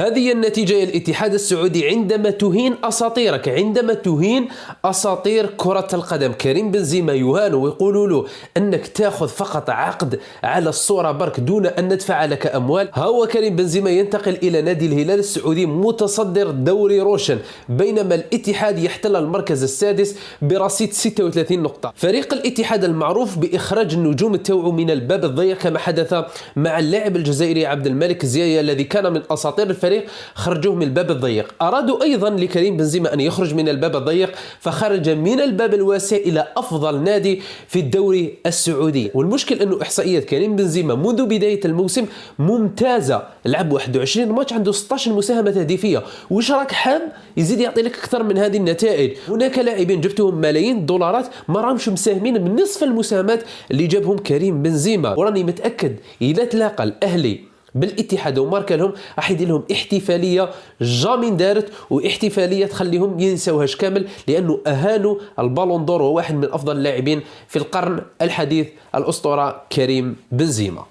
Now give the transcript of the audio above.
هذه هي النتيجة يا الاتحاد السعودي عندما تهين أساطيرك، عندما تهين أساطير كرة القدم. كريم بنزيما يهان ويقولوا له أنك تأخذ فقط عقد على الصورة برك دون أن ندفع لك أموال. ها هو كريم بنزيما ينتقل إلى نادي الهلال السعودي متصدر دوري روشن، بينما الاتحاد يحتل المركز السادس برصيد 36 نقطة. فريق الاتحاد المعروف بإخراج النجوم التوعو من الباب الضيق كما حدث مع اللاعب الجزائري عبد الملك زيايا الذي كان من أساطير الفريق، خرجوه من الباب الضيق. أرادوا أيضا لكريم بنزيما أن يخرج من الباب الضيق، فخرج من الباب الواسع إلى أفضل نادي في الدوري السعودي. والمشكل أنه إحصائيات كريم بنزيما منذ بداية الموسم ممتازة، لعب 21 ماتش عنده 16 مساهمة تهديفية. وش راك حاب يزيد يعطي لك أكثر من هذه النتائج؟ هناك لاعبين جبتهم ملايين الدولارات ما راهمش مساهمين من نصف المساهمات اللي جابهم كريم بنزيما. وراني متأكد إذا تلاقى الأهلي بالاتحاد وماركا لهم راح يدير لهم احتفاليه جامين دارت، واحتفاليه تخليهم ينسوهاش كامل، لانه اهانوا البالون دور وواحد من افضل اللاعبين في القرن الحديث الاسطوره كريم بنزيما.